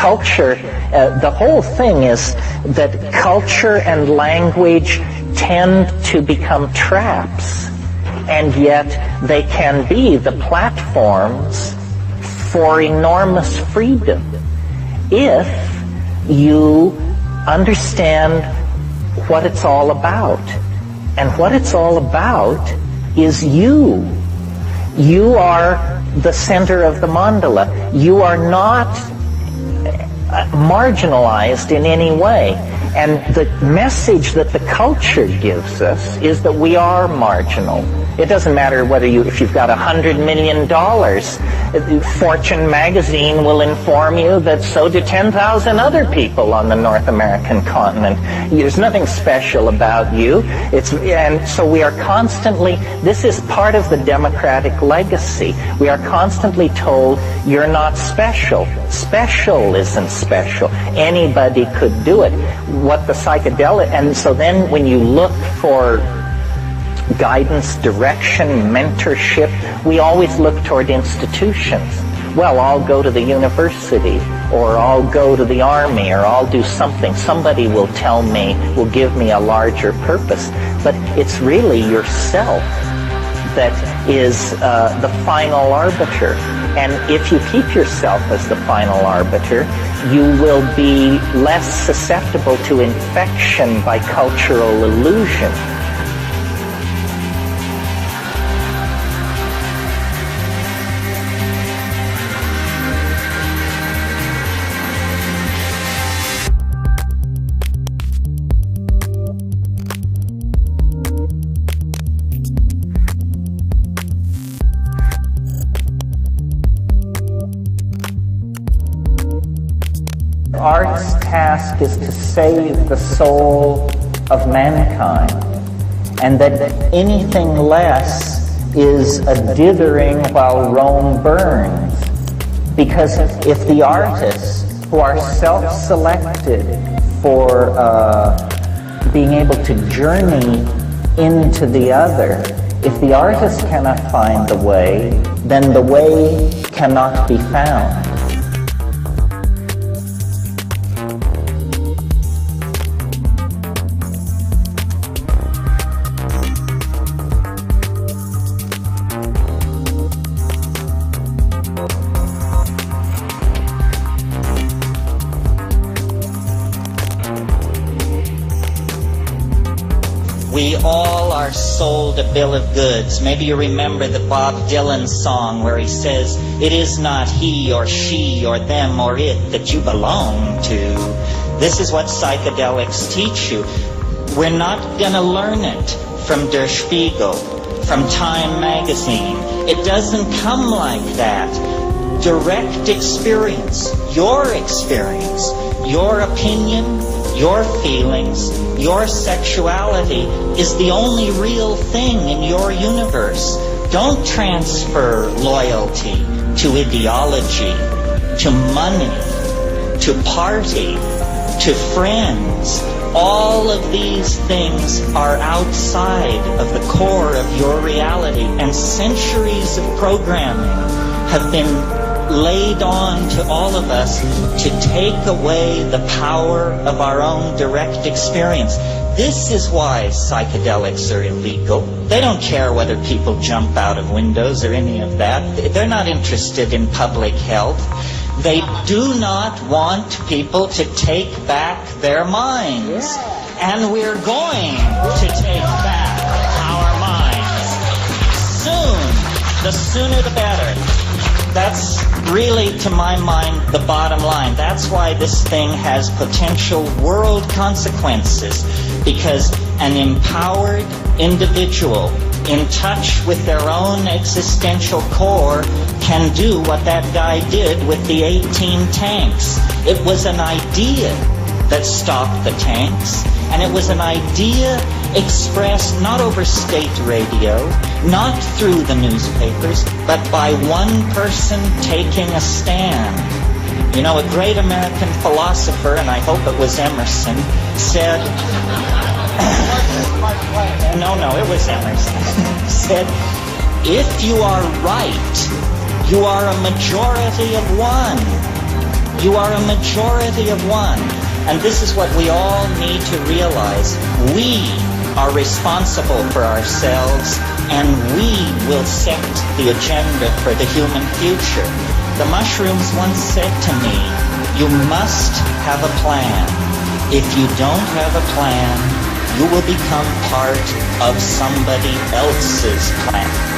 culture, the whole thing is that culture and language tend to become traps, and yet they can be the platforms for enormous freedom if you understand what it's all about. And what it's all about is you. You are the center of the mandala. You are not marginalized in any way. And the message that the culture gives us is that we are marginal. It doesn't matter whether if you've got $100 million. Fortune magazine will inform you that so do 10,000 other people on the North American continent. There's nothing special about you. And so we are constantly, this is part of the democratic legacy. We are constantly told, you're not special. Special isn't special. Anybody could do it. What the psychedelic, and so then when you look for guidance, direction, mentorship, we always look toward institutions. Well, I'll go to the university, or I'll go to the army, or I'll do something. Somebody will tell me, will give me a larger purpose. But it's really yourself that is the final arbiter. And if you keep yourself as the final arbiter, you will be less susceptible to infection by cultural illusion. Art's task is to save the soul of mankind, and that anything less is a dithering while Rome burns. Because if the artists, who are self-selected for being able to journey into the other, if the artist cannot find the way, then the way cannot be found. We all are sold a bill of goods. Maybe you remember the Bob Dylan song where he says, it is not he or she or them or it that you belong to. This is what psychedelics teach you. We're not gonna learn it from Der Spiegel, from Time magazine. It doesn't come like that. Direct experience, your opinion, your feelings, your sexuality is the only real thing in your universe. Don't transfer loyalty to ideology, to money, to party, to friends. All of these things are outside of the core of your reality, and centuries of programming have been laid on to all of us to take away the power of our own direct experience. This is why psychedelics are illegal. They don't care whether people jump out of windows or any of that. They're not interested in public health. They do not want people to take back their minds. And we're going to take back our minds. Soon. The sooner the better. That's really, to my mind, the bottom line. That's why this thing has potential world consequences, because an empowered individual in touch with their own existential core can do what that guy did with the 18 tanks. It was an idea that stopped the tanks, and it was an idea expressed not over state radio, not through the newspapers, but by one person taking a stand. You know, a great American philosopher, and I hope it was Emerson, said, no, it was Emerson, said, if you are right, you are a majority of one. You are a majority of one. And this is what we all need to realize. We are responsible for ourselves, and we will set the agenda for the human future. The mushrooms once said to me, you must have a plan. If you don't have a plan, you will become part of somebody else's plan.